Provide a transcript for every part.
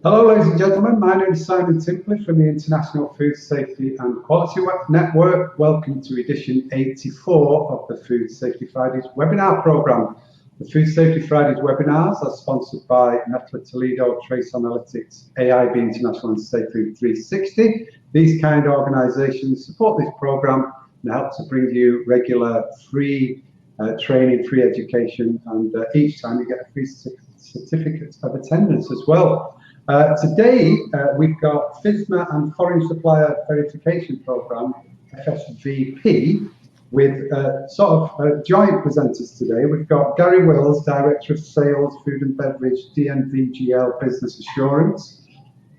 Hello, ladies and gentlemen. My name is Simon Timpley from the International Food Safety and Quality Network. Welcome to edition 84 of the Food Safety Fridays webinar program. The Food Safety Fridays webinars are sponsored by Mettler Toledo, Trace Analytics, AIB International and Safe Food 360. These kind of organizations support this program and help to bring you regular free training, free education, and each time you get a free certificate of attendance as well. Today, we've got FSMA and Foreign Supplier Verification Program, FSVP, with joint presenters today. We've got Gary Wills, Director of Sales, Food and Beverage, DNV GL Business Assurance,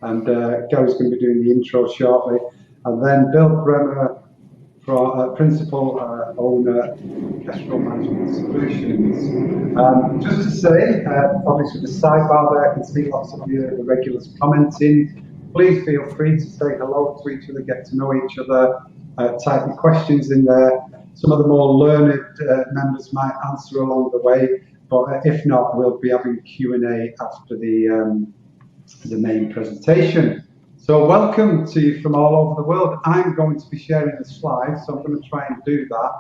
and Gary's going to be doing the intro shortly. And then Bill Bremer, Principal Owner, Kestrel Management Solutions. Just to say, obviously the sidebar there, I can see lots of you, the regulars commenting. Please feel free to say hello to each other, get to know each other, type your questions in there. Some of the more learned members might answer along the way, but if not, we'll be having Q&A after the main presentation. So welcome to you from all over the world. I'm going to be sharing the slides, so I'm going to try and do that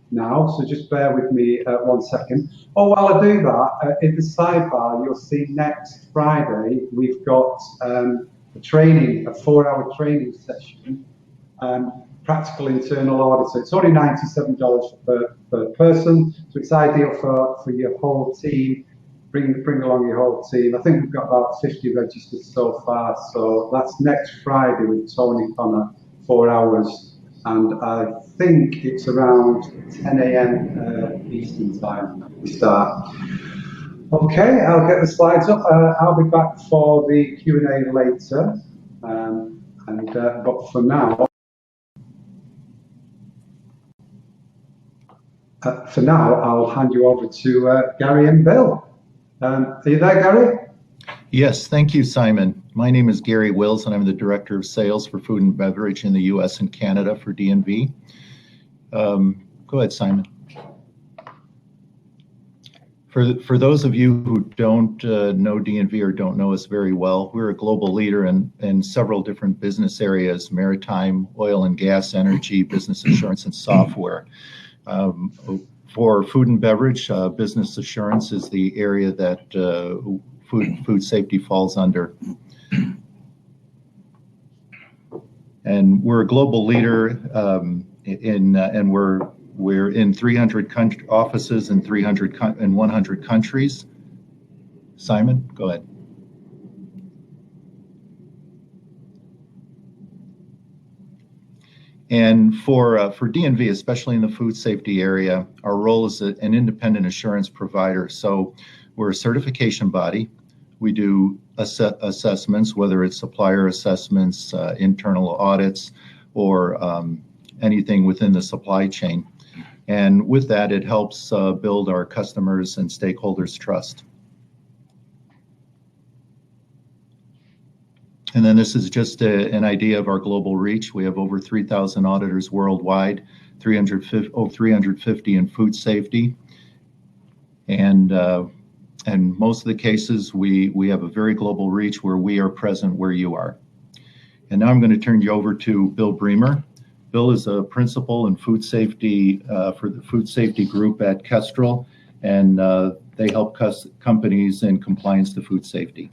now. So just bear with me 1 second. Oh, while I do that, in the sidebar, you'll see next Friday, we've got a 4-hour training session, practical internal audit. So it's only $97 per person. So it's ideal for your whole team. Bring along your whole team. I think we've got about 50 registered so far. So that's next Friday with Tony Connor, 4 hours. And I think it's around 10 a.m. Eastern time we start. Okay, I'll get the slides up. I'll be back for the Q&A later. But for now, I'll hand you over to Gary and Bill. Are you there, Gary? Yes, thank you, Simon. My name is Gary Wills, and I'm the Director of Sales for Food and Beverage in the U.S. and Canada for DNV. Go ahead, Simon. For those of you who don't know DNV or don't know us very well, we're a global leader in several different business areas: maritime, oil and gas, energy, business assurance, and software. For food and beverage, business assurance is the area that food safety falls under. And we're a global leader and we're in 300 offices in 100 countries. Simon, go ahead. And for DNV, especially in the food safety area, our role is an independent assurance provider. So we're a certification body. We do assessments, whether it's supplier assessments, internal audits, or anything within the supply chain. And with that, it helps build our customers' and stakeholders' trust. And then this is just an idea of our global reach. We have over 3,000 auditors worldwide, 350 in food safety. And most of the cases, we have a very global reach where we are present where you are. And now I'm going to turn you over to Bill Bremer. Bill is a principal in food safety for the food safety group at Kestrel, and they help companies in compliance to food safety.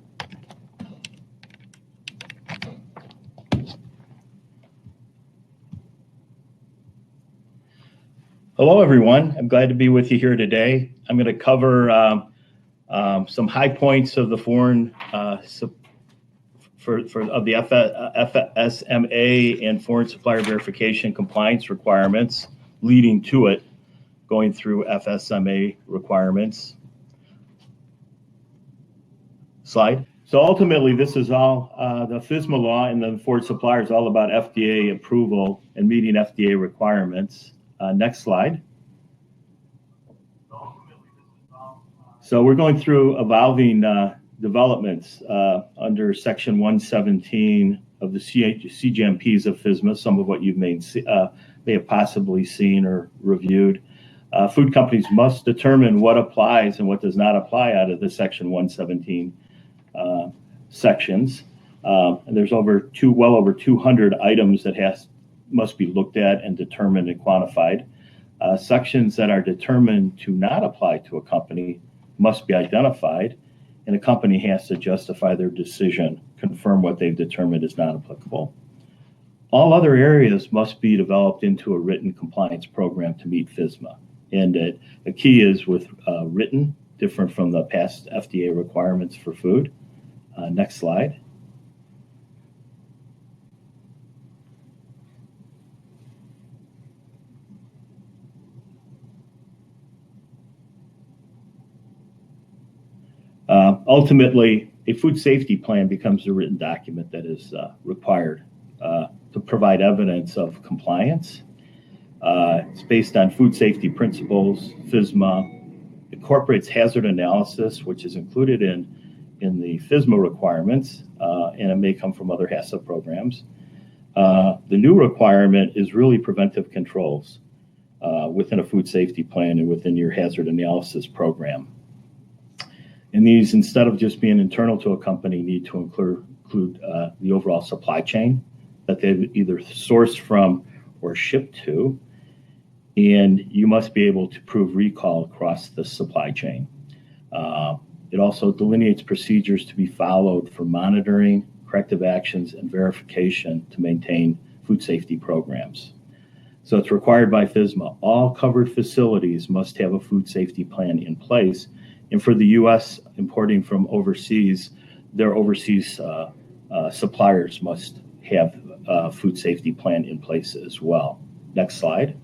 Hello, everyone. I'm glad to be with you here today. I'm going to cover some high points of the foreign of the FSMA and foreign supplier verification compliance requirements, leading to it, going through FSMA requirements. Slide. So ultimately, this is all the FSMA law and the foreign supplier is all about FDA approval and meeting FDA requirements. Next slide. So we're going through evolving developments under Section 117 of the CGMPs of FSMA, some of what you may have possibly seen or reviewed. Food companies must determine what applies and what does not apply out of the Section 117 sections. And there's well over 200 items that must be looked at and determined and quantified. Sections that are determined to not apply to a company must be identified, and a company has to justify their decision, confirm what they've determined is not applicable. All other areas must be developed into a written compliance program to meet FSMA. And the key is with written, different from the past FDA requirements for food. Next slide. Ultimately, a food safety plan becomes a written document that is required to provide evidence of compliance. It's based on food safety principles. FSMA incorporates hazard analysis, which is included in the FSMA requirements, and it may come from other HACCP programs. The new requirement is really preventive controls within a food safety plan and within your hazard analysis program. And these, instead of just being internal to a company, need to include the overall supply chain that they've either sourced from or shipped to. And you must be able to prove recall across the supply chain. It also delineates procedures to be followed for monitoring, corrective actions, and verification to maintain food safety programs. So it's required by FSMA. All covered facilities must have a food safety plan in place. And for the U.S. importing from overseas, their overseas suppliers must have a food safety plan in place as well. Next slide.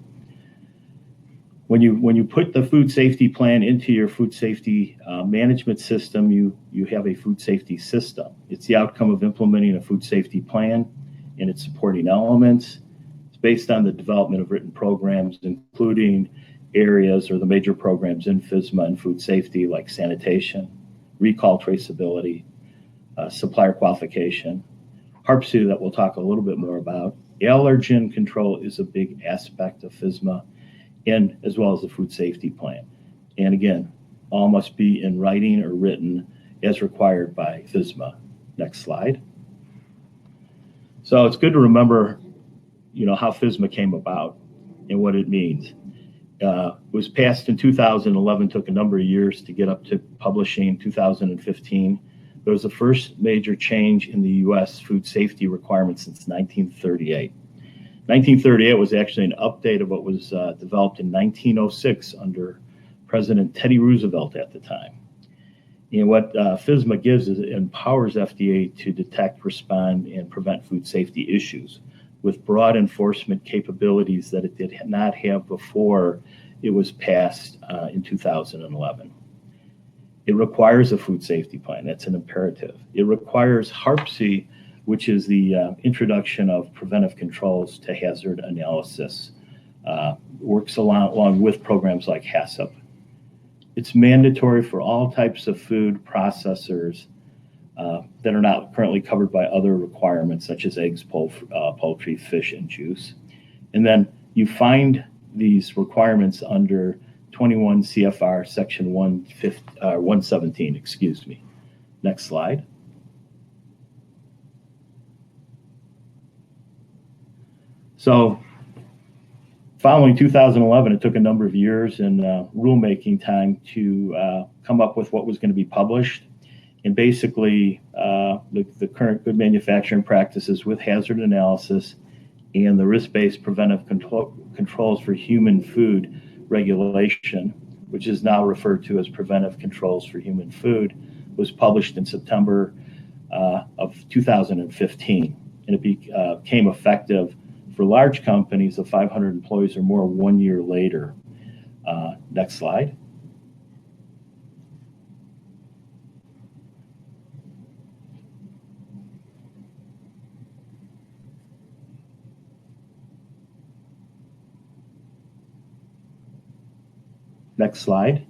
When you put the food safety plan into your food safety management system, you have a food safety system. It's the outcome of implementing a food safety plan and its supporting elements. It's based on the development of written programs, including areas or the major programs in FSMA and food safety like sanitation, recall traceability, supplier qualification, HARPC that we'll talk a little bit more about. Allergen control is a big aspect of FSMA, and as well as the food safety plan. And again, all must be in writing or written as required by FSMA. Next slide. So it's good to remember, how FSMA came about and what it means. It was passed in 2011, took a number of years to get up to publishing in 2015. It was the first major change in the U.S. food safety requirements since 1938. 1938 was actually an update of what was developed in 1906 under President Teddy Roosevelt at the time. And what FSMA gives is it empowers FDA to detect, respond, and prevent food safety issues with broad enforcement capabilities that it did not have before it was passed in 2011. It requires a food safety plan. That's an imperative. It requires HARPC, which is the introduction of preventive controls to hazard analysis. Works along with programs like HACCP. It's mandatory for all types of food processors that are not currently covered by other requirements such as eggs, poultry, fish, and juice. And then you find these requirements under 21 CFR section 117, Next slide. So following 2011, it took a number of years and rulemaking time to come up with what was going to be published. And basically, the current good manufacturing practices with hazard analysis and the risk-based preventive controls for human food regulation, which is now referred to as preventive controls for human food, was published in September of 2015. And it became effective for large companies of 500 employees or more 1 year later. Next slide. Next slide.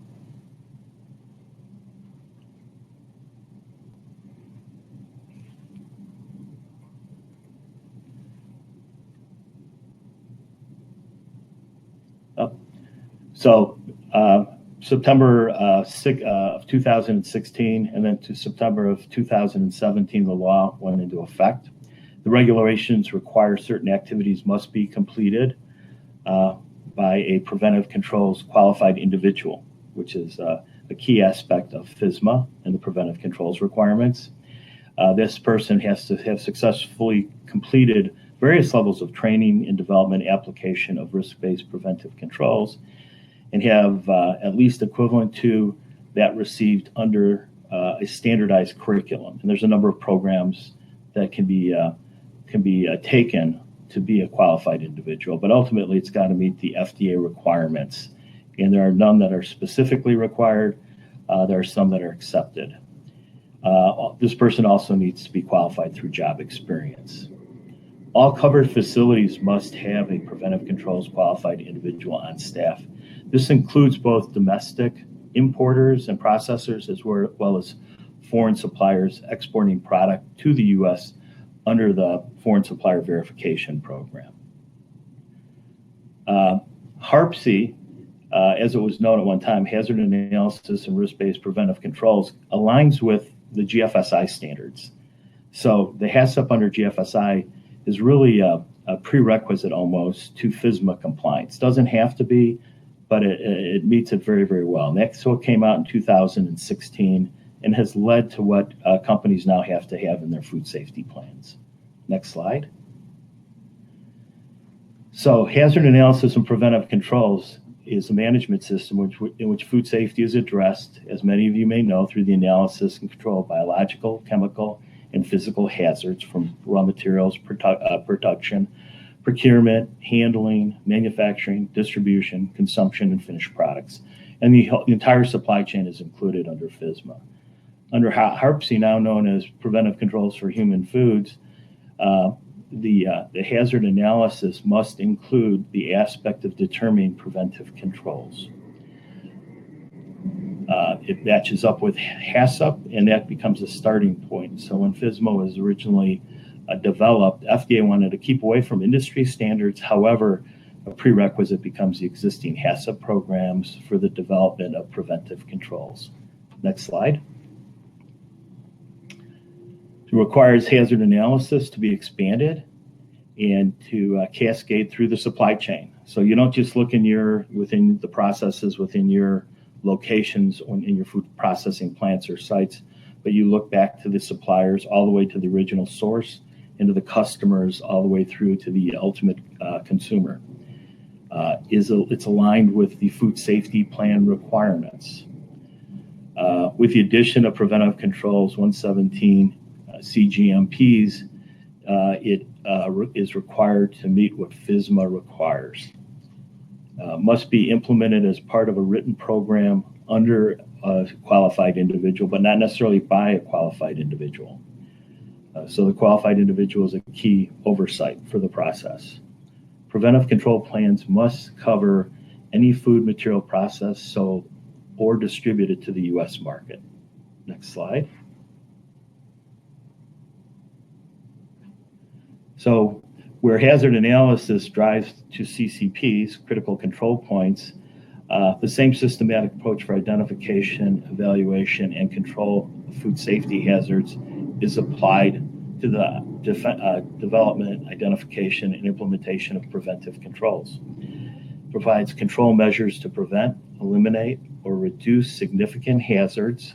So September of 2016, and then to September of 2017, the law went into effect. The regulations require certain activities must be completed by a preventive controls qualified individual, which is a key aspect of FSMA and the preventive controls requirements. This person has to have successfully completed various levels of training and development application of risk-based preventive controls, and have at least equivalent to that received under a standardized curriculum. And there's a number of programs that can be taken to be a qualified individual, but ultimately it's got to meet the FDA requirements. And there are none that are specifically required. There are some that are accepted. This person also needs to be qualified through job experience. All covered facilities must have a preventive controls qualified individual on staff. This includes both domestic importers and processors, as well as foreign suppliers exporting product to the U.S. under the Foreign Supplier Verification Program. HARPC, as it was known at one time, Hazard Analysis and Risk-Based Preventive Controls, aligns with the GFSI standards. So the HACCP under GFSI is really a prerequisite almost to FSMA compliance. Doesn't have to be, but it meets it very, very well. And that's what came out in 2016 and has led to what companies now have to have in their food safety plans. Next slide. So hazard analysis and preventive controls is a management system in which food safety is addressed, as many of you may know, through the analysis and control of biological, chemical, and physical hazards from raw materials, production, procurement, handling, manufacturing, distribution, consumption, and finished products. And the entire supply chain is included under FSMA. Under HARPC, now known as Preventive Controls for Human Foods, the hazard analysis must include the aspect of determining preventive controls. It matches up with HACCP, and that becomes a starting point. So when FSMA was originally developed, FDA wanted to keep away from industry standards. However, a prerequisite becomes the existing HACCP programs for the development of preventive controls. Next slide. It requires hazard analysis to be expanded and to cascade through the supply chain. So you don't just look within the processes within your locations or in your food processing plants or sites, but you look back to the suppliers all the way to the original source, into the customers, all the way through to the ultimate consumer. It's aligned with the food safety plan requirements. With the addition of preventive controls 117 CGMPs, it is required to meet what FSMA requires. Must be implemented as part of a written program under a qualified individual, but not necessarily by a qualified individual. So the qualified individual is a key oversight for the process. Preventive control plans must cover any food material processed, sold, or distributed to the U.S. market. Next slide. So where hazard analysis drives to CCPs, critical control points, the same systematic approach for identification, evaluation, and control of food safety hazards is applied to the development, identification, and implementation of preventive controls. Provides control measures to prevent, eliminate, or reduce significant hazards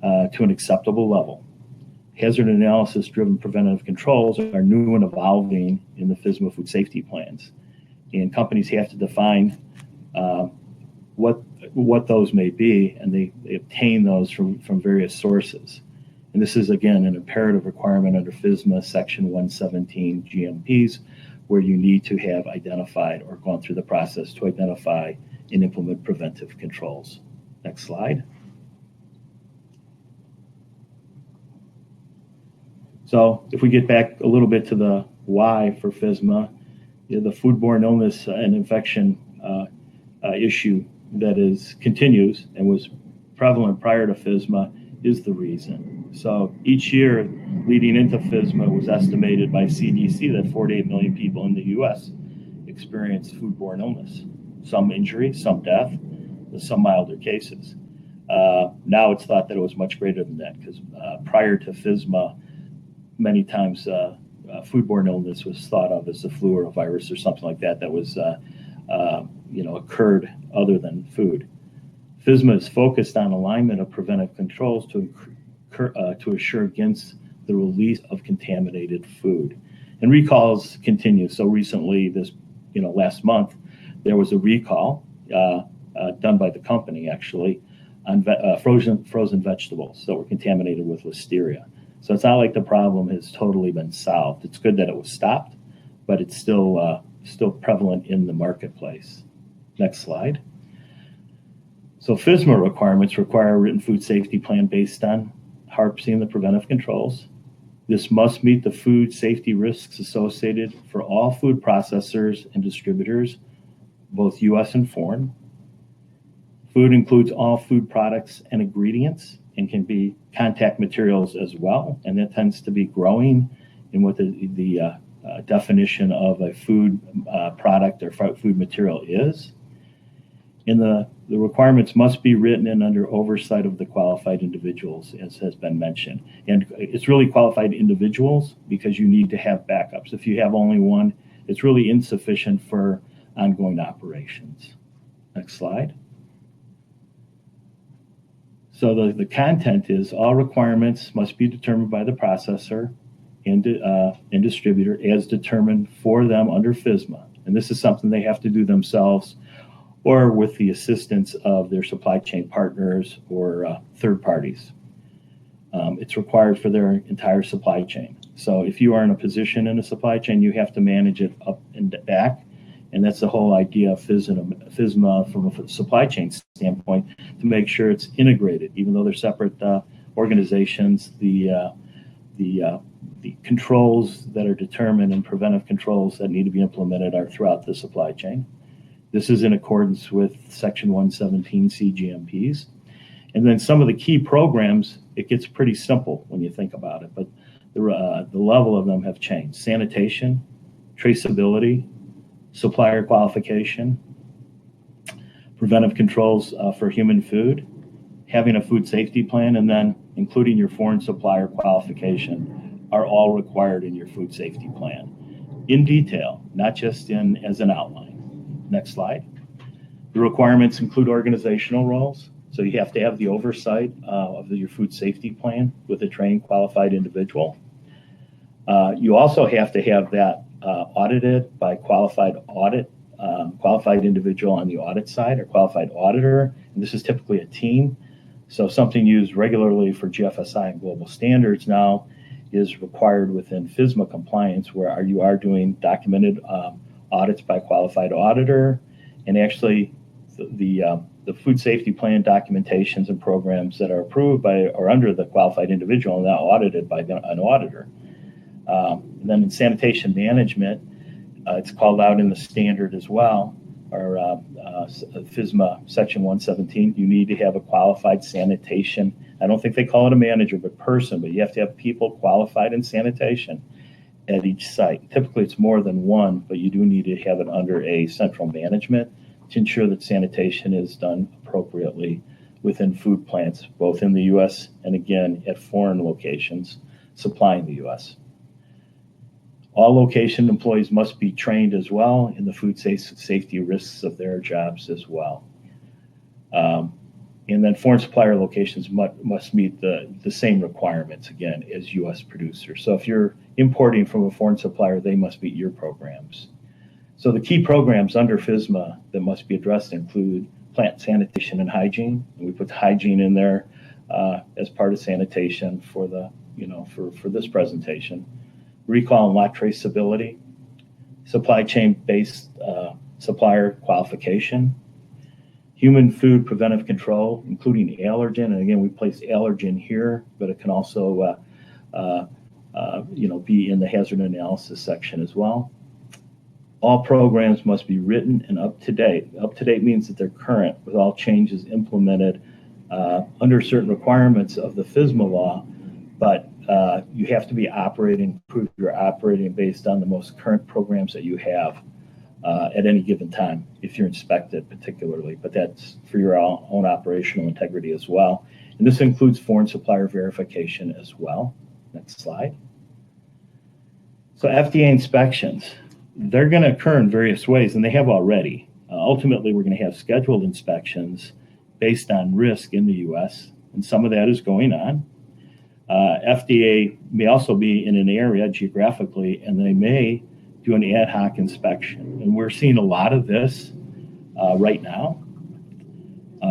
to an acceptable level. Hazard analysis-driven preventive controls are new and evolving in the FSMA food safety plans. And companies have to define what those may be, and they obtain those from various sources. And this is, again, an imperative requirement under FSMA Section 117 GMPs, where you need to have identified or gone through the process to identify and implement preventive controls. Next slide. So if we get back a little bit to the why for FSMA, the foodborne illness and infection issue that continues and was prevalent prior to FSMA is the reason. So each year leading into FSMA was estimated by CDC that 48 million people in the U.S. experienced foodborne illness, some injury, some death, some milder cases. Now it's thought that it was much greater than that, because prior to FSMA, many times foodborne illness was thought of as the flu or a virus or something like that was occurred other than food. FSMA is focused on alignment of preventive controls to assure against the release of contaminated food. And recalls continue. So recently, last month, there was a recall done by the company actually on frozen vegetables that were contaminated with listeria. So it's not like the problem has totally been solved. It's good that it was stopped, but it's still prevalent in the marketplace. Next slide. So FSMA requirements require a written food safety plan based on HARPC and the preventive controls. This must meet the food safety risks associated for all food processors and distributors, both U.S. and foreign. Food includes all food products and ingredients and can be contact materials as well, and that tends to be growing in what the definition of a food product or food material is. And the requirements must be written and under oversight of the qualified individuals, as has been mentioned. And it's really qualified individuals because you need to have backups. If you have only one, it's really insufficient for ongoing operations. Next slide. So the content is all requirements must be determined by the processor and distributor as determined for them under FSMA. And this is something they have to do themselves or with the assistance of their supply chain partners or third parties. It's required for their entire supply chain. So if you are in a position in a supply chain, you have to manage it up and back. And that's the whole idea of FSMA from a supply chain standpoint, to make sure it's integrated, even though they're separate organizations. The controls that are determined and preventive controls that need to be implemented are throughout the supply chain. This is in accordance with Section 117 CGMPs. And then some of the key programs, it gets pretty simple when you think about it, but the level of them have changed. Sanitation, traceability, supplier qualification, preventive controls for human food, having a food safety plan, and then including your foreign supplier qualification are all required in your food safety plan in detail, not just as an outline. Next slide. The requirements include organizational roles. So you have to have the oversight of your food safety plan with a trained qualified individual. You also have to have that audited by qualified individual on the audit side or qualified auditor. And this is typically a team. So something used regularly for GFSI and global standards now is required within FSMA compliance, where you are doing documented audits by qualified auditor, and actually the food safety plan documentations and programs that are approved by or under the qualified individual and now audited by an auditor. And then in sanitation management, it's called out in the standard as well, or FSMA Section 117. You need to have a qualified sanitation. I don't think they call it a manager, but person, but you have to have people qualified in sanitation at each site. Typically it's more than one, but you do need to have it under a central management to ensure that sanitation is done appropriately within food plants, both in the U.S. and again at foreign locations supplying the U.S. All location employees must be trained as well in the food safety risks of their jobs as well. And then foreign supplier locations must meet the same requirements, again, as U.S. producers. So if you're importing from a foreign supplier, they must meet your programs. So the key programs under FSMA that must be addressed include plant sanitation and hygiene. And we put hygiene in there as part of sanitation for for this presentation. Recall and lot traceability, supply chain-based supplier qualification, human food preventive control, including allergen. And again, we place allergen here, but it can also be in the hazard analysis section as well. All programs must be written and up to date. Up to date means that they're current with all changes implemented under certain requirements of the FSMA law, but you have to be operating, prove you're operating based on the most current programs that you have at any given time if you're inspected particularly, but that's for your own operational integrity as well. And this includes foreign supplier verification as well. Next slide. So FDA inspections, they're going to occur in various ways, and they have already. Ultimately, we're going to have scheduled inspections based on risk in the U.S., and some of that is going on. FDA may also be in an area geographically, and they may do an ad hoc inspection. And we're seeing a lot of this right now.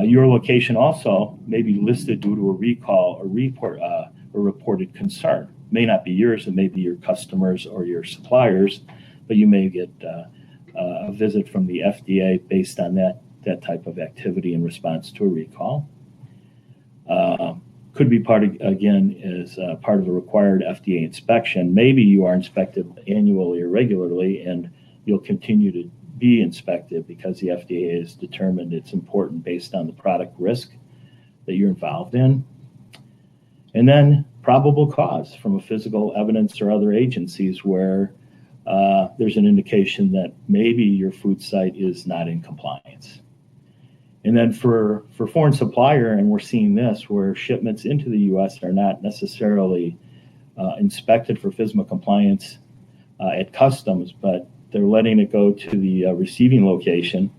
Your location also may be listed due to a recall or reported concern. May not be yours, it may be your customers or your suppliers, but you may get a visit from the FDA based on that type of activity in response to a recall. Could be part of, again, as part of a required FDA inspection. Maybe you are inspected annually or regularly, and you'll continue to be inspected because the FDA has determined it's important based on the product risk that you're involved in. And then probable cause from a physical evidence or other agencies where there's an indication that maybe your food site is not in compliance. And then for foreign supplier, and we're seeing this where shipments into the U.S. are not necessarily inspected for FSMA compliance at customs, but they're letting it go to the receiving location,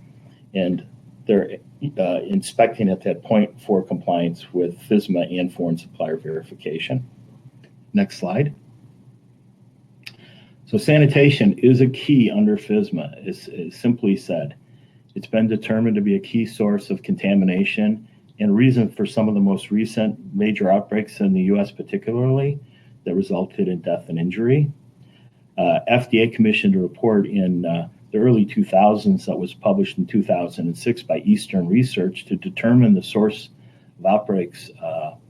and they're inspecting at that point for compliance with FSMA and foreign supplier verification. Next slide. So sanitation is a key under FSMA, is simply said. It's been determined to be a key source of contamination and reason for some of the most recent major outbreaks in the U.S. particularly that resulted in death and injury. FDA commissioned a report in the early 2000s that was published in 2006 by Eastern Research to determine the source of outbreaks,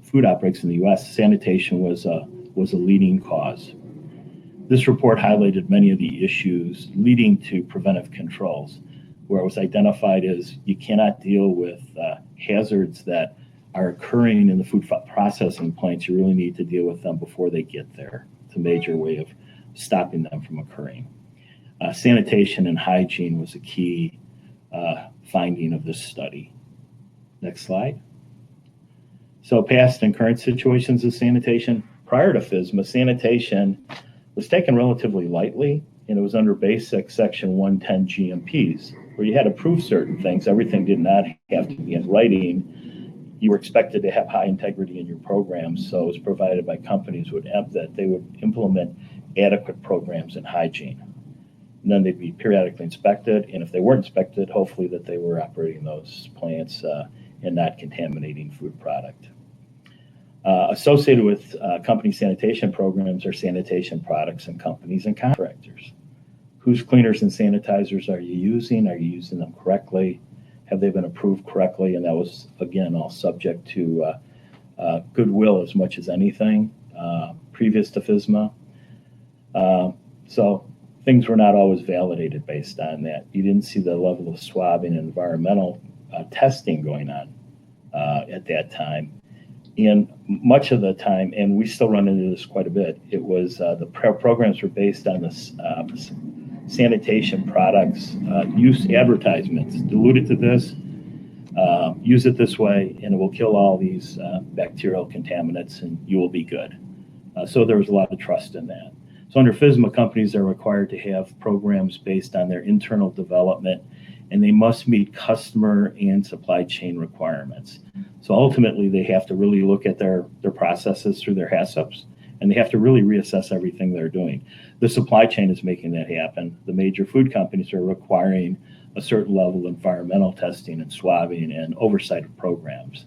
food outbreaks in the U.S. Sanitation was a leading cause. This report highlighted many of the issues leading to preventive controls, where it was identified as you cannot deal with hazards that are occurring in the food processing plants. You really need to deal with them before they get there. It's a major way of stopping them from occurring. Sanitation and hygiene was a key finding of this study. Next slide. So past and current situations of sanitation. Prior to FSMA, sanitation was taken relatively lightly, and it was under basic Section 110 GMPs, where you had to prove certain things. Everything did not have to be in writing. You were expected to have high integrity in your programs, so it was provided by companies that they would implement adequate programs in hygiene. And then they'd be periodically inspected, and if they weren't inspected, hopefully that they were operating those plants and not contaminating food product. Associated with company sanitation programs are sanitation products and companies and contractors. Whose cleaners and sanitizers are you using? Are you using them correctly? Have they been approved correctly? And that was, again, all subject to goodwill as much as anything previous to FSMA. So things were not always validated based on that. You didn't see the level of swabbing and environmental testing going on at that time. And much of the time, and we still run into this quite a bit, it was the programs were based on this sanitation products use advertisements. Dilute it to this, use it this way, and it will kill all these bacterial contaminants, and you will be good. So there was a lot of trust in that. So under FSMA, companies are required to have programs based on their internal development, and they must meet customer and supply chain requirements. So ultimately, they have to really look at their processes through their HACCPs, and they have to really reassess everything they're doing. The supply chain is making that happen. The major food companies are requiring a certain level of environmental testing and swabbing and oversight of programs.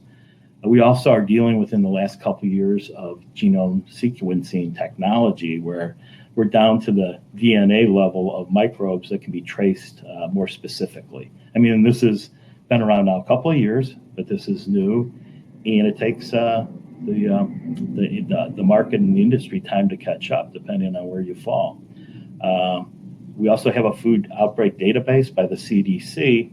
We also are dealing with, in the last couple of years, of genome sequencing technology, where we're down to the DNA level of microbes that can be traced more specifically. I mean, this has been around now a couple of years, but this is new, and it takes the market and the industry time to catch up, depending on where you fall. We also have a food outbreak database by the CDC,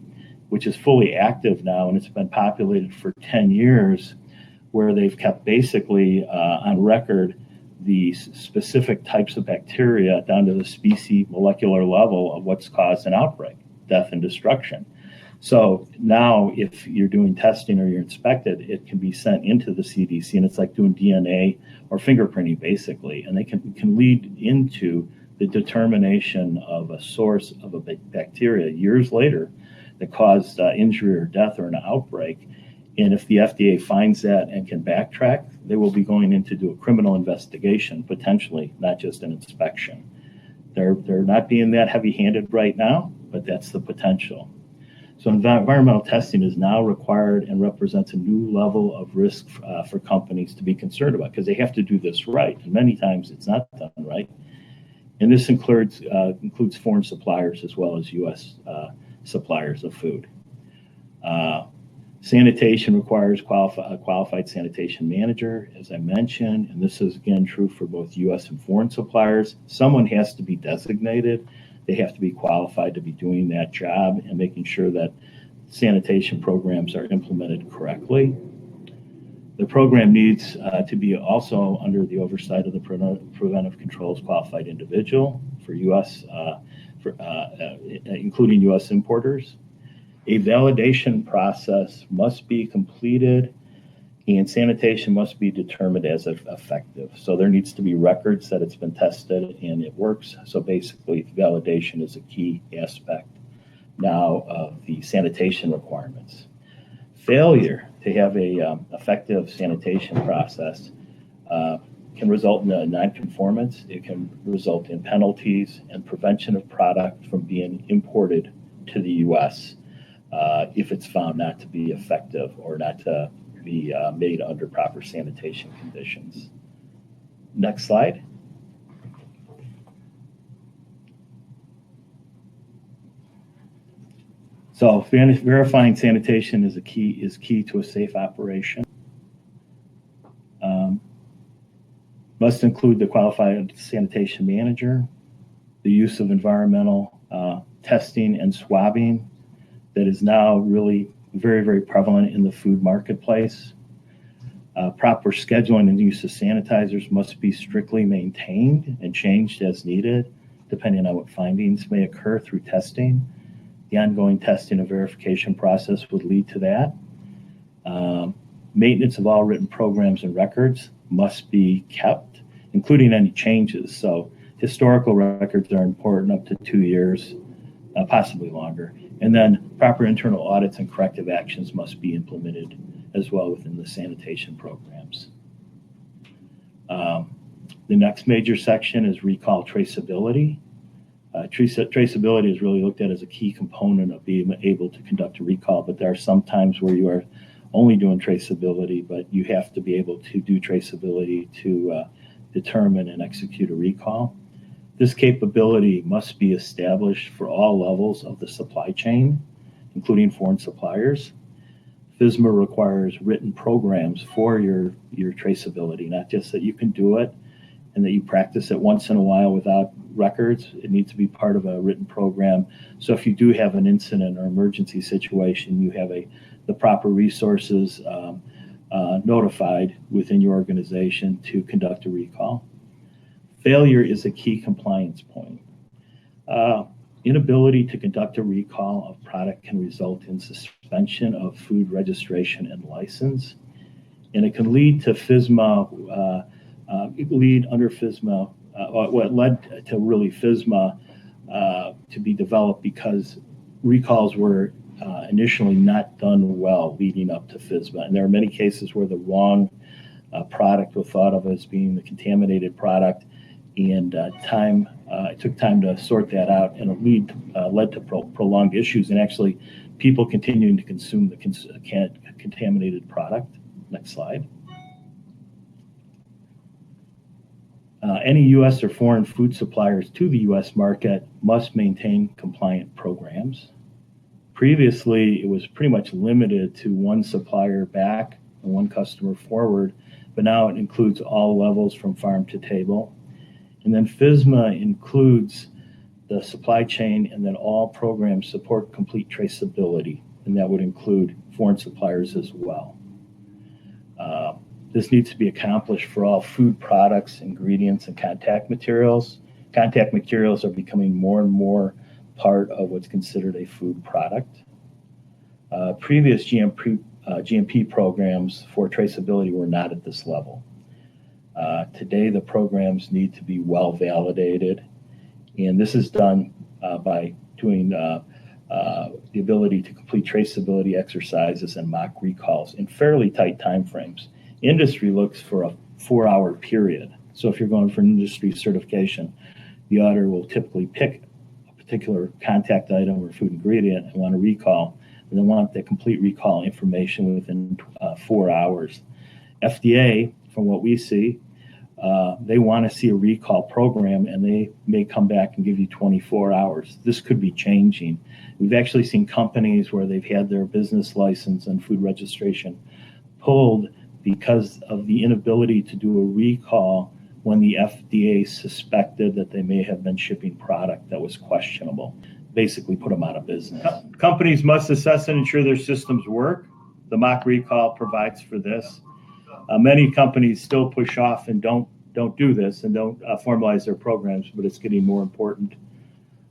which is fully active now, and it's been populated for 10 years, where they've kept basically on record the specific types of bacteria down to the species molecular level of what's caused an outbreak, death, and destruction. So now if you're doing testing or you're inspected, it can be sent into the CDC, and it's like doing DNA or fingerprinting basically, and they can lead into the determination of a source of a bacteria years later that caused injury or death or an outbreak. And if the FDA finds that and can backtrack, they will be going in to do a criminal investigation, potentially, not just an inspection. They're not being that heavy-handed right now, but that's the potential. So environmental testing is now required and represents a new level of risk for companies to be concerned about, because they have to do this right. And many times it's not done right. And this includes foreign suppliers as well as U.S. Suppliers of food. Sanitation requires a qualified sanitation manager, as I mentioned, and this is again true for both U.S. and foreign suppliers. Someone has to be designated. They have to be qualified to be doing that job and making sure that sanitation programs are implemented correctly. The program needs to be also under the oversight of the Preventive Controls Qualified Individual for U.S., including U.S. importers. A validation process must be completed, and sanitation must be determined as effective. So there needs to be records that it's been tested and it works. So basically, validation is a key aspect now of the sanitation requirements. Failure to have a effective sanitation process can result in a non-conformance. It can result in penalties and prevention of product from being imported to the U.S. If it's found not to be effective or not to be made under proper sanitation conditions. Next slide. So verifying sanitation is key to a safe operation. Must include the qualified sanitation manager, the use of environmental testing and swabbing that is now really very, very prevalent in the food marketplace. Proper scheduling and use of sanitizers must be strictly maintained and changed as needed, depending on what findings may occur through testing. The ongoing testing and verification process would lead to that. Maintenance of all written programs and records must be kept, including any changes. So historical records are important up to 2 years, possibly longer. And then proper internal audits and corrective actions must be implemented as well within the sanitation programs. The next major section is recall traceability. Traceability is really looked at as a key component of being able to conduct a recall, but there are some times where you are only doing traceability, but you have to be able to do traceability to determine and execute a recall. This capability must be established for all levels of the supply chain, including foreign suppliers. FSMA requires written programs for your traceability, not just that you can do it and that you practice it once in a while without records. It needs to be part of a written program. So if you do have an incident or emergency situation, you have the proper resources notified within your organization to conduct a recall. Failure is a key compliance point. Inability to conduct a recall of product can result in suspension of food registration and license, and it can lead to FSMA. What led to really FSMA to be developed because recalls were initially not done well leading up to FSMA, and there are many cases where the wrong product was thought of as being the contaminated product. And it took time to sort that out, and it led to prolonged issues and actually people continuing to consume the contaminated product. Next slide. Any U.S. or foreign food suppliers to the U.S. market must maintain compliant programs. Previously, it was pretty much limited to one supplier back and one customer forward, but now it includes all levels from farm to table. And then FSMA includes the supply chain, and then all programs support complete traceability, and that would include foreign suppliers as well. This needs to be accomplished for all food products, ingredients, and contact materials. Contact materials are becoming more and more part of what's considered a food product. Previous GMP programs for traceability were not at this level. Today, the programs need to be well validated, and this is done by doing the ability to complete traceability exercises and mock recalls in fairly tight timeframes. Industry looks for a 4-hour period. So if you're going for an industry certification, the auditor will typically pick a particular contact item or food ingredient and want to recall, and they want the complete recall information within 4 hours. FDA, from what we see, they want to see a recall program, and they may come back and give you 24 hours. This could be changing. We've actually seen companies where they've had their business license and food registration pulled because of the inability to do a recall when the FDA suspected that they may have been shipping product that was questionable. Basically put them out of business. Companies must assess and ensure their systems work. The mock recall provides for this. Many companies still push off and don't do this and don't formalize their programs, but it's getting more important.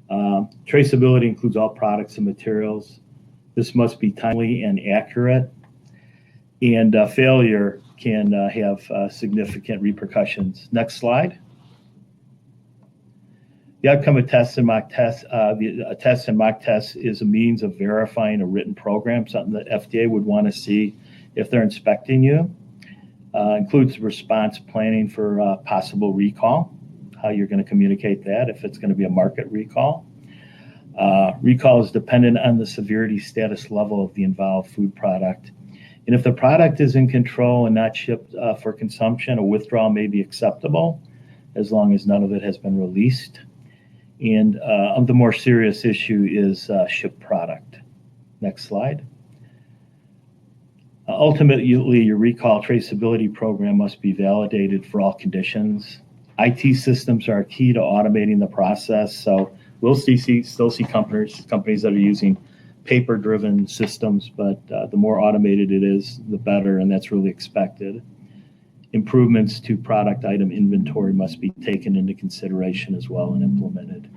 Traceability includes all products and materials. This must be timely and accurate, and failure can have significant repercussions. Next slide. The outcome of tests and mock tests, a test and mock test is a means of verifying a written program, something that FDA would want to see if they're inspecting you. Includes response planning for possible recall, how you're going to communicate that if it's going to be a market recall. Recall is dependent on the severity status level of the involved food product. And if the product is in control and not shipped for consumption, a withdrawal may be acceptable as long as none of it has been released. And the more serious issue is shipped product. Next slide. Ultimately, your recall traceability program must be validated for all conditions. IT systems are key to automating the process. So we'll still see companies that are using paper-driven systems, but the more automated it is, the better, and that's really expected. Improvements to product item inventory must be taken into consideration as well and implemented.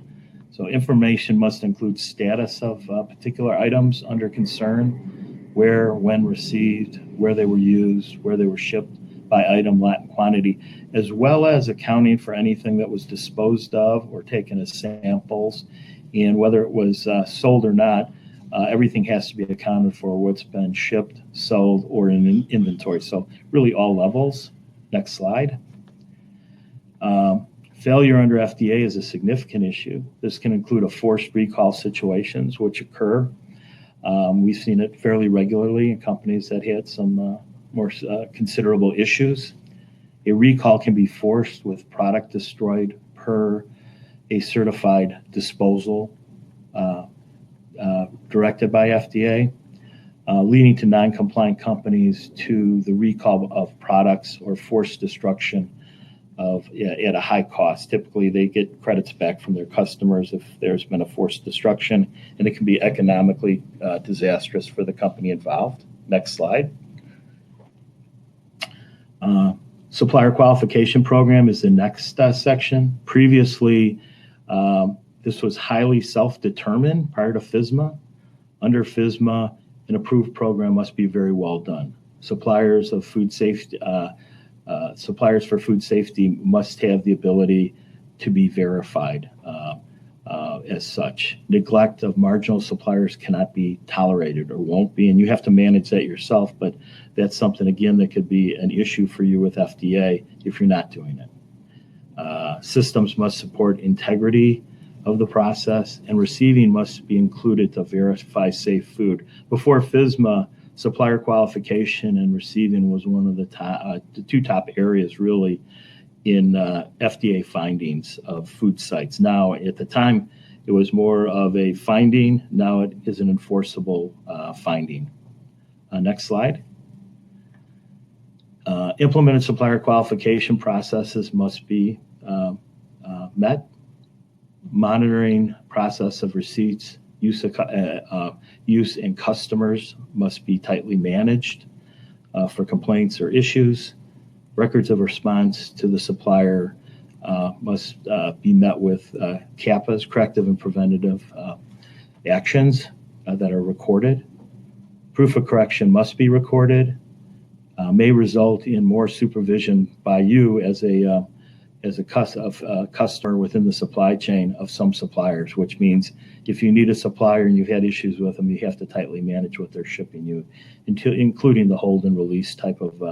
So information must include status of particular items under concern, where, when received, where they were used, where they were shipped by item, lot, and quantity, as well as accounting for anything that was disposed of or taken as samples, and whether it was sold or not. Everything has to be accounted for, what's been shipped, sold, or in inventory. So really all levels. Next slide. Failure under FDA is a significant issue. This can include a forced recall situations which occur. We've seen it fairly regularly in companies that had some more considerable issues. A recall can be forced with product destroyed per a certified disposal directed by FDA, leading to non-compliant companies to the recall of products or forced destruction of at a high cost. Typically, they get credits back from their customers if there's been a forced destruction, and it can be economically disastrous for the company involved. Next slide. Supplier qualification program is the next section. Previously, this was highly self-determined prior to FSMA. Under FSMA, an approved program must be very well done. Suppliers of food safety, suppliers for food safety must have the ability to be verified as such. Neglect of marginal suppliers cannot be tolerated or won't be, and you have to manage that yourself, but that's something, again, that could be an issue for you with FDA if you're not doing it. Systems must support integrity of the process, and receiving must be included to verify safe food. Before FSMA, supplier qualification and receiving was one of the two top areas really in FDA findings of food sites. Now, at the time, it was more of a finding. Now it is an enforceable finding. Next slide. Implemented supplier qualification processes must be met. Monitoring process of receipts, use in customers must be tightly managed for complaints or issues. Records of response to the supplier must be met with CAPAs, corrective and preventative actions that are recorded. Proof of correction must be recorded, may result in more supervision by you as a customer within the supply chain of some suppliers, which means if you need a supplier and you've had issues with them, you have to tightly manage what they're shipping you, including the hold and release type of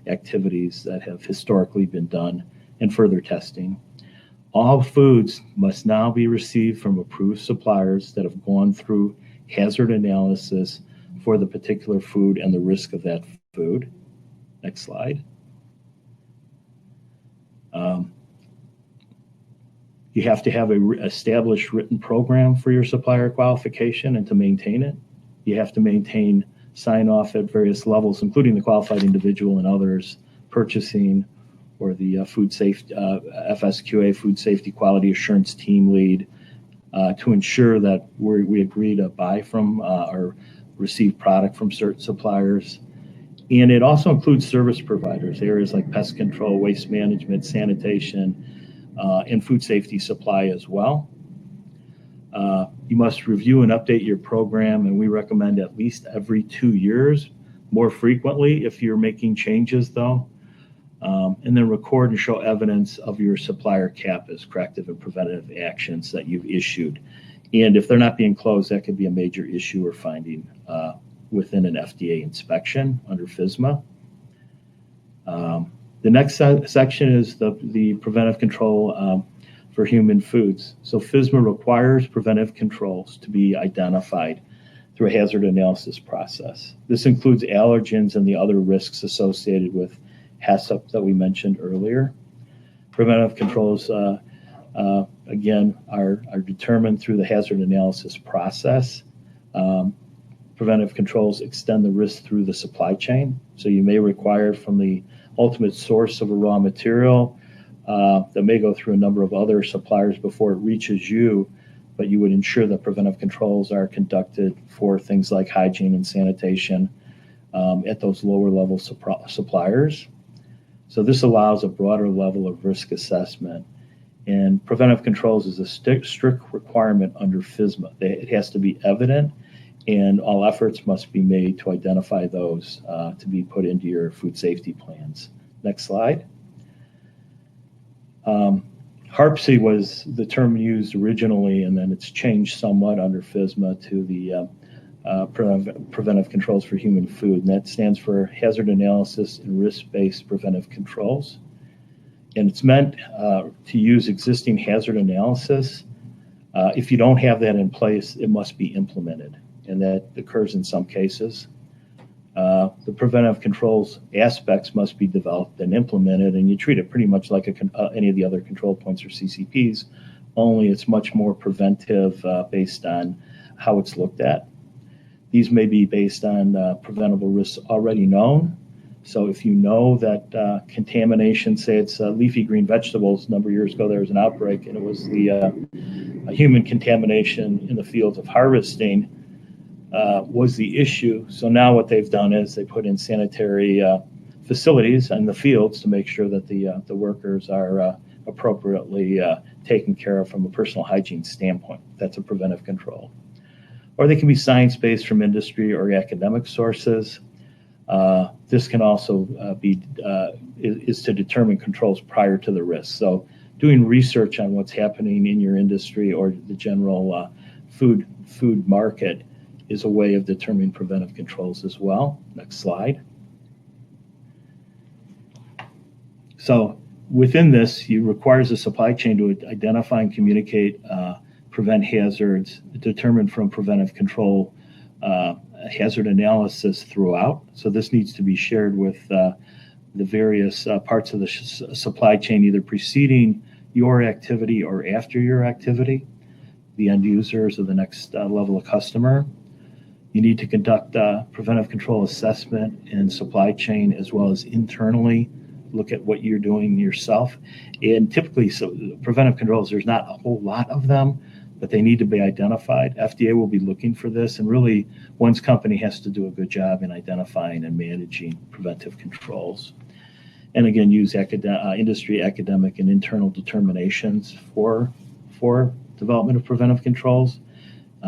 activities that have historically been done, and further testing. All foods must now be received from approved suppliers that have gone through hazard analysis for the particular food and the risk of that food. Next slide. You have to have a established written program for your supplier qualification and to maintain it. You have to maintain sign-off at various levels, including the qualified individual and others, purchasing, or the food safety, FSQA, food safety quality assurance team lead, to ensure that we agree to buy from or receive product from certain suppliers. And it also includes service providers, areas like pest control, waste management, sanitation, and food safety supply as well. You must review and update your program, and we recommend at least every 2 years, more frequently if you're making changes though. And then record and show evidence of your supplier CAPAs, corrective and preventative actions that you've issued. And if they're not being closed, that could be a major issue or finding within an FDA inspection under FSMA. The next section is the preventive control for human foods. So FSMA requires preventive controls to be identified through a hazard analysis process. This includes allergens and the other risks associated with HACCP that we mentioned earlier. Preventive controls, again, are determined through the hazard analysis process. Preventive controls extend the risk through the supply chain. So you may require from the ultimate source of a raw material that may go through a number of other suppliers before it reaches you, but you would ensure that preventive controls are conducted for things like hygiene and sanitation at those lower level suppliers. So this allows a broader level of risk assessment. And preventive controls is a strict requirement under FSMA. It has to be evident, and all efforts must be made to identify those to be put into your food safety plans. Next slide. HARPC was the term used originally, and then it's changed somewhat under FSMA to the preventive controls for human food, and that stands for Hazard Analysis and Risk-Based Preventive Controls. And it's meant to use existing hazard analysis. If you don't have that in place, it must be implemented, and that occurs in some cases. The preventive controls aspects must be developed and implemented, and you treat it pretty much like any of the other control points or CCPs, only it's much more preventive based on how it's looked at. These may be based on preventable risks already known. So if you know that contamination, say it's leafy green vegetables, a number of years ago there was an outbreak, and it was the human contamination in the fields of harvesting was the issue. So now what they've done is they put in sanitary facilities in the fields to make sure that the workers are appropriately taken care of from a personal hygiene standpoint. That's a preventive control. Or they can be science-based from industry or academic sources. This can also is to determine controls prior to the risk. So doing research on what's happening in your industry or the general food market is a way of determining preventive controls as well. Next slide. So within this, it requires the supply chain to identify and communicate, prevent hazards, determine from preventive control hazard analysis throughout. So this needs to be shared with the various parts of the supply chain, either preceding your activity or after your activity, the end users or the next level of customer. You need to conduct preventive control assessment in supply chain as well as internally, look at what you're doing yourself. And typically, so preventive controls, there's not a whole lot of them, but they need to be identified. FDA will be looking for this, and really one's company has to do a good job in identifying and managing preventive controls. and again, use industry, academic, and internal determinations for development of preventive controls.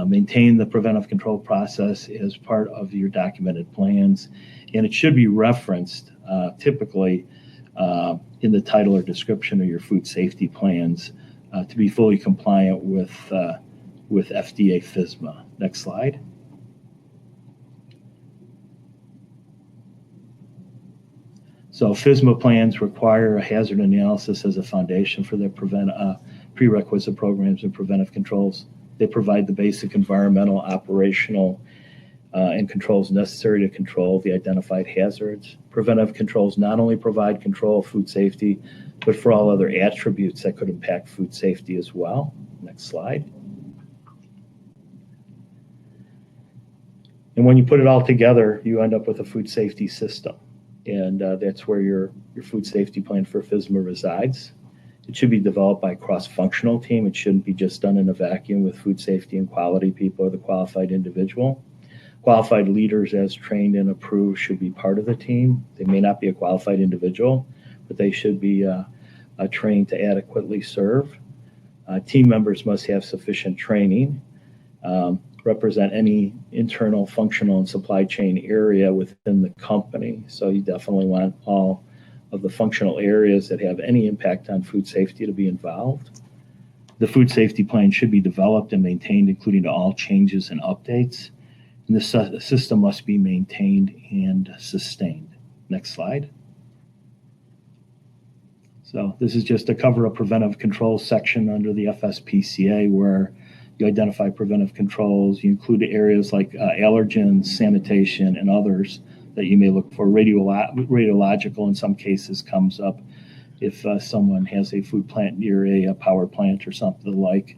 Maintain the preventive control process as part of your documented plans, and it should be referenced typically in the title or description of your food safety plans to be fully compliant with FDA FSMA. Next slide. So FSMA plans require a hazard analysis as a foundation for their prerequisite programs and preventive controls. They provide the basic environmental, operational, and controls necessary to control the identified hazards. Preventive controls not only provide control of food safety, but for all other attributes that could impact food safety as well. Next slide. And when you put it all together, you end up with a food safety system. And that's where your food safety plan for FSMA resides. It should be developed by a cross-functional team. It shouldn't be just done in a vacuum with food safety and quality people or the qualified individual. Qualified leaders, as trained and approved, should be part of the team. They may not be a qualified individual, but they should be trained to adequately serve. Team members must have sufficient training, represent any internal, functional, and supply chain area within the company. So you definitely want all of the functional areas that have any impact on food safety to be involved. The food safety plan should be developed and maintained, including all changes and updates. And the system must be maintained and sustained. Next slide. So this is just a cover of preventive controls section under the FSPCA, where you identify preventive controls. You include areas like allergens, sanitation, and others that you may look for. Radiological in some cases comes up if someone has a food plant near a power plant or something like.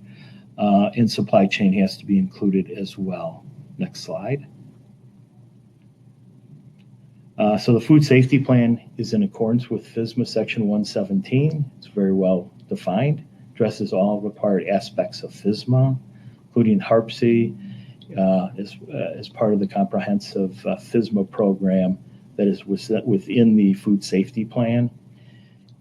And supply chain has to be included as well. Next slide. So the food safety plan is in accordance with FSMA Section 117. It's very well defined, addresses all required aspects of FSMA, including HARPC as part of the comprehensive FSMA program that is within the food safety plan.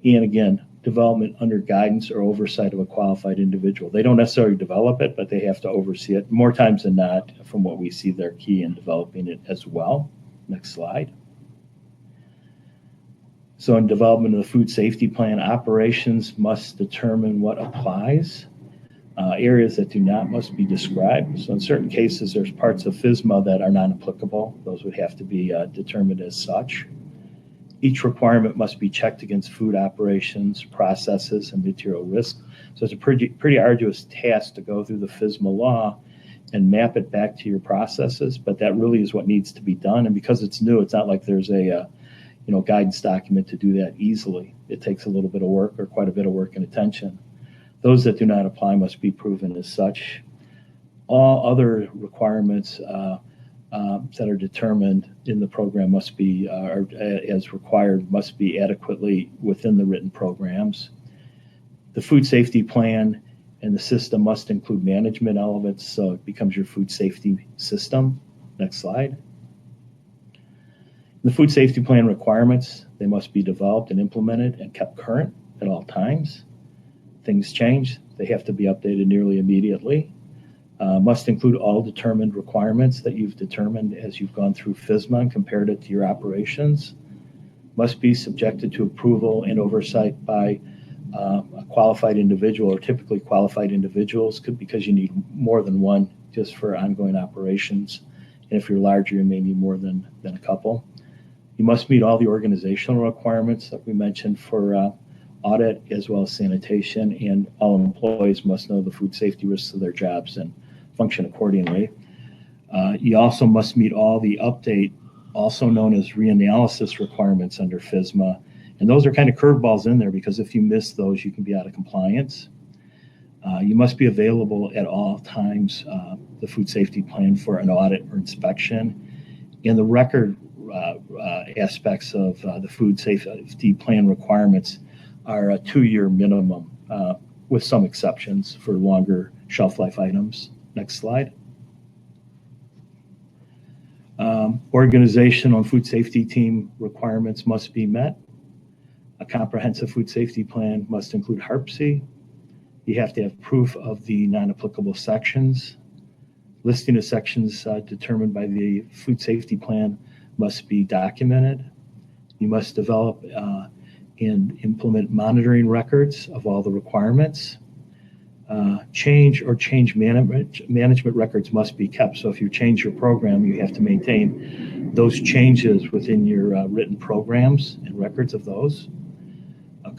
And again, development under guidance or oversight of a qualified individual. They don't necessarily develop it, but they have to oversee it. More times than not, from what we see, they're key in developing it as well. Next slide. So in development of the food safety plan, operations must determine what applies. Areas that do not must be described. So in certain cases, there's parts of FSMA that are non-applicable. Those would have to be determined as such. Each requirement must be checked against food operations, processes, and material risk. So it's a pretty arduous task to go through the FSMA law and map it back to your processes, but that really is what needs to be done. And because it's new, it's not like there's a guidance document to do that easily. It takes a little bit of work, or quite a bit of work and attention. Those that do not apply must be proven as such. All other requirements that are determined in the program must be, as required, must be adequately within the written programs. The food safety plan and the system must include management elements, so it becomes your food safety system. Next slide. The food safety plan requirements, they must be developed and implemented and kept current at all times. Things change, they have to be updated nearly immediately. Must include all determined requirements that you've determined as you've gone through FSMA and compared it to your operations. Must be subjected to approval and oversight by a qualified individual, or typically qualified individuals, because you need more than one just for ongoing operations. And if you're larger, you may need more than a couple. You must meet all the organizational requirements that we mentioned for audit, as well as sanitation, and all employees must know the food safety risks of their jobs and function accordingly. You also must meet all the update, also known as reanalysis requirements under FSMA. And those are kind of curveballs in there, because if you miss those, you can be out of compliance. You must be available at all times, the food safety plan for an audit or inspection. And the record aspects of the food safety plan requirements are a 2-year minimum, with some exceptions for longer shelf life items. Next slide. Organizational and food safety team requirements must be met. A comprehensive food safety plan must include HARPC. You have to have proof of the non-applicable sections. Listing of sections determined by the food safety plan must be documented. You must develop and implement monitoring records of all the requirements. Change management records must be kept. So if you change your program, you have to maintain those changes within your written programs and records of those.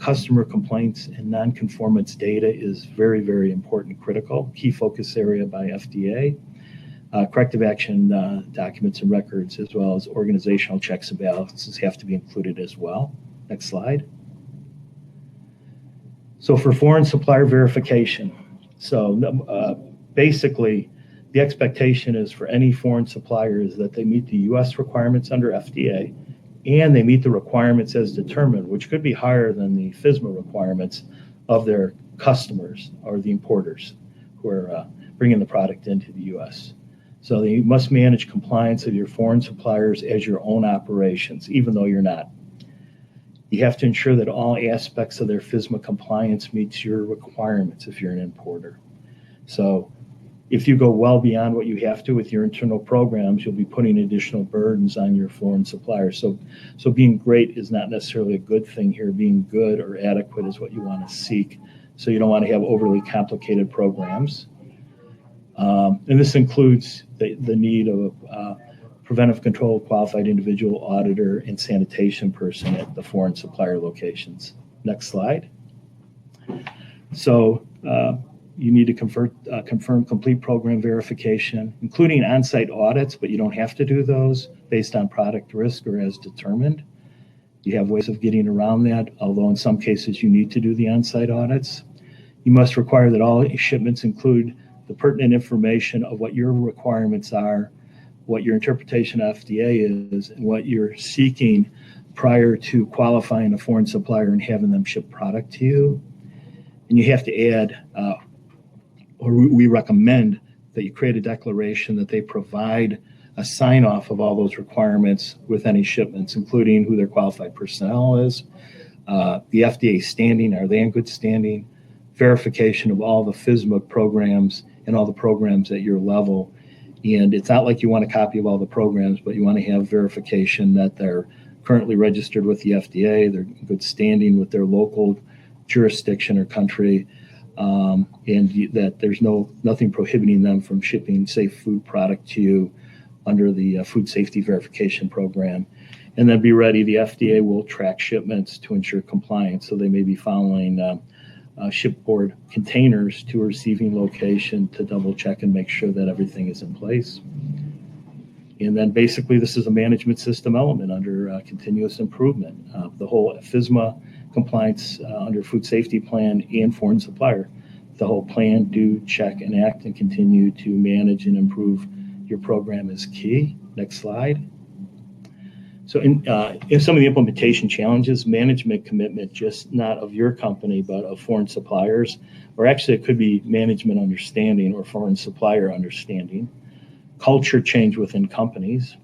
Customer complaints and non-conformance data is very, very important, critical, key focus area by FDA. Corrective action documents and records, as well as organizational checks and balances, have to be included as well. Next slide. So for foreign supplier verification, basically the expectation is for any foreign suppliers that they meet the U.S. requirements under FDA and they meet the requirements as determined, which could be higher than the FSMA requirements of their customers or the importers who are bringing the product into the U.S. So you must manage compliance of your foreign suppliers as your own operations, even though you're not. You have to ensure that all aspects of their FSMA compliance meets your requirements if you're an importer. So if you go well beyond what you have to with your internal programs, you'll be putting additional burdens on your foreign suppliers. So being great is not necessarily a good thing here. Being good or adequate is what you want to seek. So you don't want to have overly complicated programs. And this includes the need of preventive control, qualified individual auditor, and sanitation person at the foreign supplier locations. Next slide. So you need to confirm complete program verification, including on-site audits, but you don't have to do those based on product risk or as determined. You have ways of getting around that, although in some cases you need to do the on-site audits. You must require that all shipments include the pertinent information of what your requirements are, what your interpretation of FDA is, and what you're seeking prior to qualifying a foreign supplier and having them ship product to you. And you have to add, or we recommend that you create a declaration that they provide a sign-off of all those requirements with any shipments, including who their qualified personnel is, the FDA standing, are they in good standing, verification of all the FSMA programs and all the programs at your level. And it's not like you want a copy of all the programs, but you want to have verification that they're currently registered with the FDA, they're in good standing with their local jurisdiction or country, and that there's nothing prohibiting them from shipping safe food product to you under the food safety verification program. And then be ready, the FDA will track shipments to ensure compliance, so they may be following shipboard containers to a receiving location to double check and make sure that everything is in place. And then basically this is a management system element under continuous improvement. The whole FSMA compliance under food safety plan and foreign supplier. The whole plan, do, check, and act and continue to manage and improve your program is key. Next slide. So in some of the implementation challenges, management commitment, just not of your company, but of foreign suppliers, or actually it could be management understanding or foreign supplier understanding. Culture change within companies.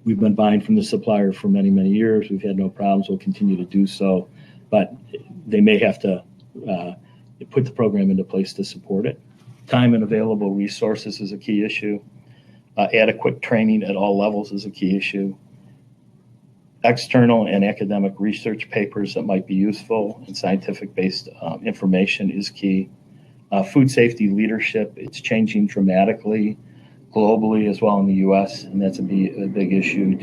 We've been buying from the supplier for many, many years. We've had no problems. We'll continue to do so, but they may have to put the program into place to support it. Time and available resources is a key issue. Adequate training at all levels is a key issue. External and academic research papers that might be useful and scientific-based information is key. Food safety leadership, it's changing dramatically globally as well in the U.S., and that's a big issue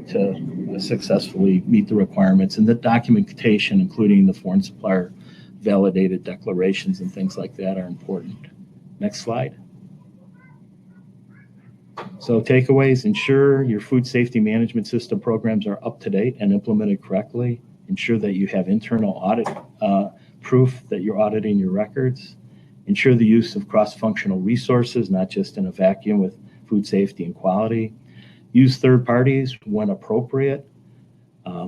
to successfully meet the requirements. And the documentation, including the foreign supplier validated declarations and things like that, are important. Next slide. So takeaways: ensure your food safety management system programs are up to date and implemented correctly. Ensure that you have internal audit proof that you're auditing your records. Ensure the use of cross-functional resources, not just in a vacuum with food safety and quality. Use third parties when appropriate.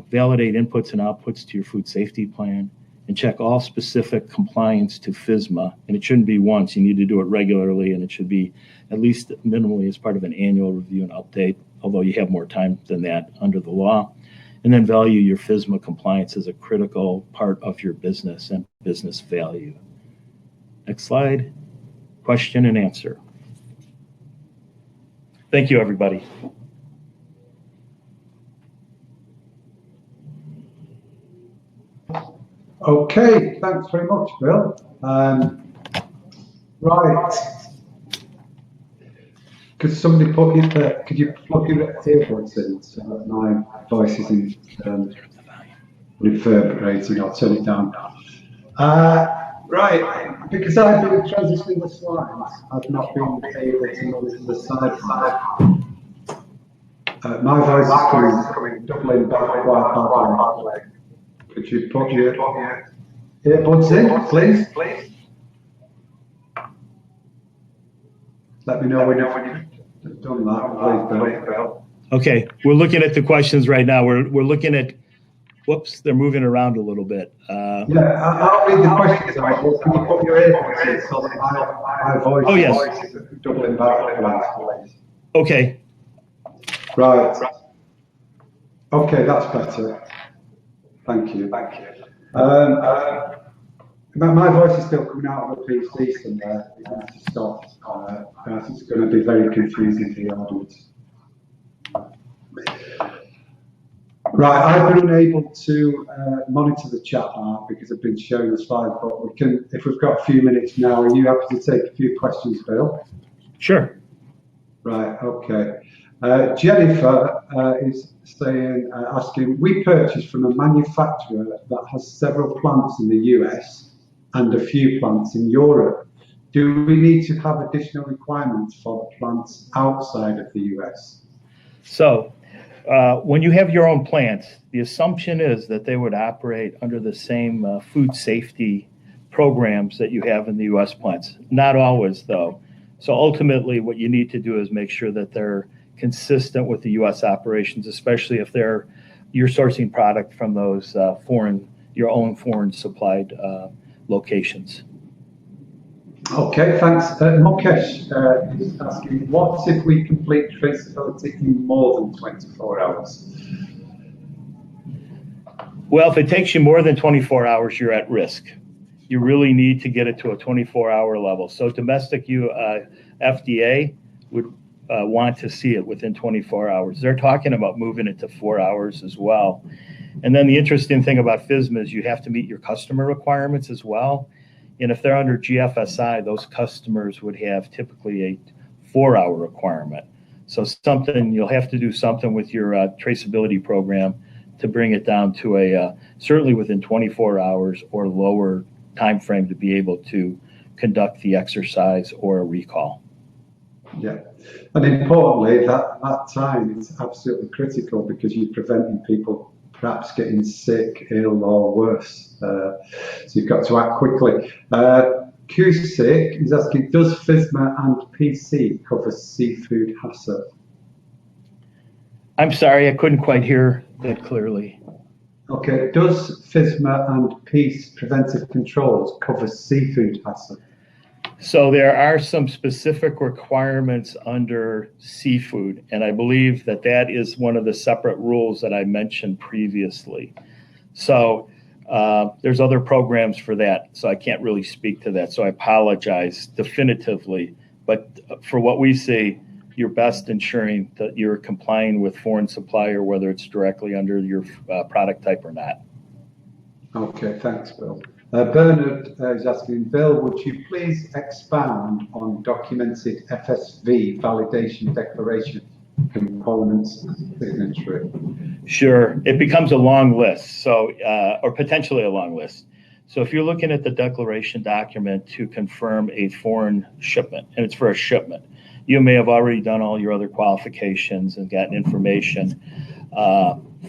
Validate inputs and outputs to your food safety plan. And check all specific compliance to FSMA. And it shouldn't be once. You need to do it regularly, and it should be at least minimally as part of an annual review and update, although you have more time than that under the law. and then value your FSMA compliance as a critical part of your business and business value. Next slide, question and answer. Thank you, everybody. Okay, thanks very much, Bill. Right. Could somebody could you plug your earbuds in so that my voice isn't reverberating? I'll turn it down. Right, because I've been transitioning the slides, I've not been able to monitor the side. My voice is coming doubling back quite badly. Could you put your earbuds in, please? Let me know when you've done that, please, Bill. Okay, we're looking at the questions right now. We're looking at, whoops, they're moving around a little bit. Yeah, I'll read the questions out. Can you put your earbuds in so that my voice is doubling back, please? Okay. Right. Okay, that's better. Thank you. My voice is still coming out of the PC somewhere. It needs to stop. It's going to be very confusing for the audience. Right, I've been unable to monitor the chat bar because I've been showing the slides, but we can, if we've got a few minutes now, are you happy to take a few questions, Bill? Sure. Right, okay. Jennifer is saying, asking, we purchased from a manufacturer that has several plants in the US and a few plants in Europe. Do we need to have additional requirements for the plants outside of the US? So, when you have your own plants, the assumption is that they would operate under the same food safety programs that you have in the US plants. Not always, though. So ultimately, what you need to do is make sure that they're consistent with the US operations, especially if you're sourcing product from those your own foreign supplied locations. Okay, thanks. Mukesh is asking, what if we complete traceability in more than 24 hours? Well, if it takes you more than 24 hours, you're at risk. You really need to get it to a 24-hour level. So domestic FDA would want to see it within 24 hours. They're talking about moving it to 4 hours as well. And then the interesting thing about FSMA is you have to meet your customer requirements as well. And if they're under GFSI, those customers would have typically a 4-hour requirement. So you'll have to do something with your traceability program to bring it down to a certainly within 24 hours or lower time frame to be able to conduct the exercise or a recall. Yeah, and importantly, that time is absolutely critical because you're preventing people perhaps getting sick, ill, or worse. So you've got to act quickly. Cusick is asking, does FSMA and PC cover seafood hazard? I'm sorry, I couldn't quite hear that clearly. Okay, does FSMA and PEACE preventive controls cover seafood hazard? So there are some specific requirements under seafood, and I believe that is one of the separate rules that I mentioned previously. So there's other programs for that, so I can't really speak to that. So I apologize definitively, but for what we see, you're best ensuring that you're complying with foreign supplier, whether it's directly under your product type or not. Okay, thanks, Bill. Bernard is asking, Bill, would you please expand on documented FSV validation declaration components and signatory? Sure, it becomes a long list, so or potentially a long list. So if you're looking at the declaration document to confirm a foreign shipment, and it's for a shipment, you may have already done all your other qualifications and gotten information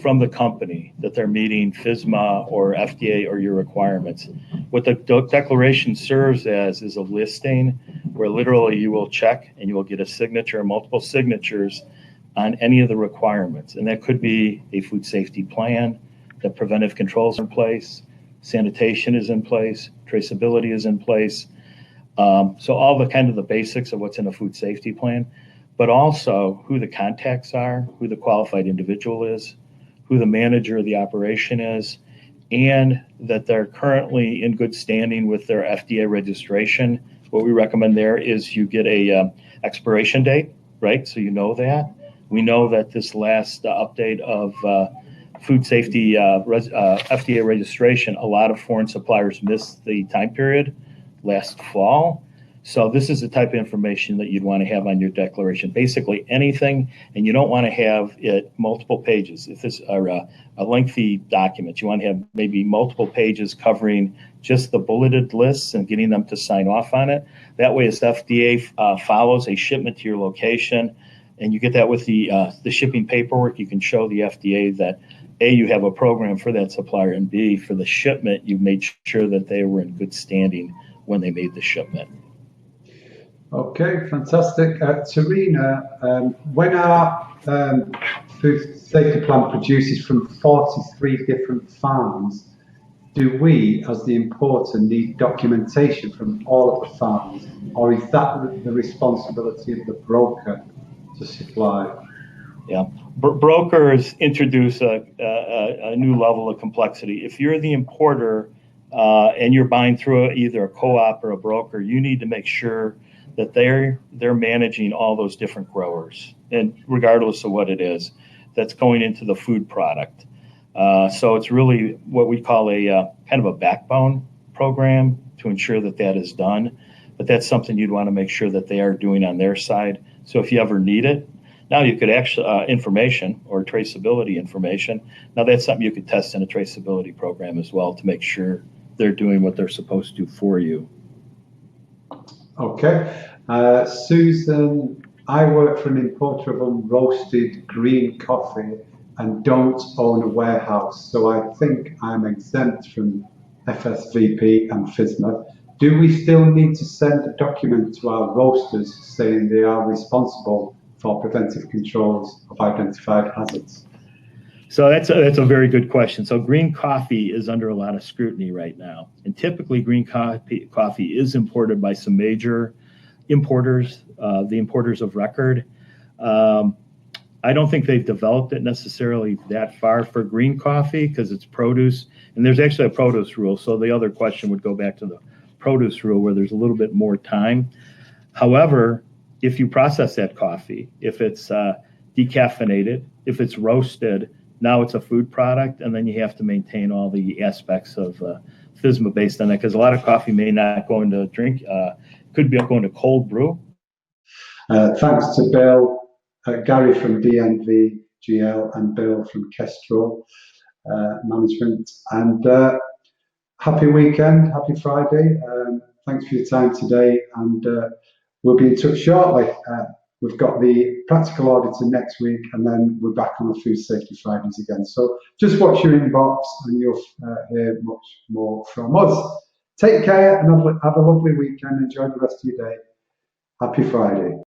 from the company that they're meeting FSMA or FDA or your requirements. What the declaration serves as is a listing where literally you will check and you will get a signature or multiple signatures on any of the requirements. And that could be a food safety plan, the preventive controls are in place, sanitation is in place, traceability is in place. So all the kind of the basics of what's in a food safety plan, but also who the contacts are, who the qualified individual is, who the manager of the operation is, and that they're currently in good standing with their FDA registration. What we recommend there is you get a expiration date, right? So you know that. We know that this last update of food safety FDA registration, a lot of foreign suppliers missed the time period last fall. So this is the type of information that you'd want to have on your declaration. Basically anything, and you don't want to have it multiple pages. If this are a lengthy document, you want to have maybe multiple pages covering just the bulleted lists and getting them to sign off on it. That way, as FDA follows a shipment to your location, and you get that with the shipping paperwork, you can show the FDA that A, you have a program for that supplier, and B, for the shipment, you made sure that they were in good standing when they made the shipment. Okay, fantastic. Serena, when our food safety plan produces from 43 different farms, do we, as the importer, need documentation from all of the farms, or is that the responsibility of the broker to supply? Yeah, brokers introduce a new level of complexity. If you're the importer and you're buying through either a co-op or a broker, you need to make sure that they're managing all those different growers, and regardless of what it is, that's going into the food product. So it's really what we call a kind of a backbone program to ensure that that is done. But that's something you'd want to make sure that they are doing on their side. So if you ever need it, now you could actually information or traceability information. Now that's something you could test in a traceability program as well to make sure they're doing what they're supposed to for you. Okay. Susan, I work for an importer of unroasted green coffee and don't own a warehouse, so I think I'm exempt from FSVP and FSMA. Do we still need to send a document to our roasters saying they are responsible for preventive controls of identified hazards? So that's a very good question. So green coffee is under a lot of scrutiny right now. And typically green coffee is imported by some major importers, the importers of record. I don't think they've developed it necessarily that far for green coffee because it's produce. And there's actually a produce rule. So the other question would go back to the produce rule where there's a little bit more time. However, if you process that coffee, if it's decaffeinated, if it's roasted, now it's a food product, and then you have to maintain all the aspects of FSMA based on that, because a lot of coffee may not go into drink, could be going to cold brew. Thanks to Bill, Gary from DNV GL, and Bill from Kestrel Management. And happy weekend, happy Friday. Thanks for your time today, and we'll be in touch shortly. We've got the practical auditor next week, and then we're back on the Food Safety Fridays again. So just watch your inbox and you'll hear much more from us. Take care and have a lovely weekend. Enjoy the rest of your day. Happy Friday.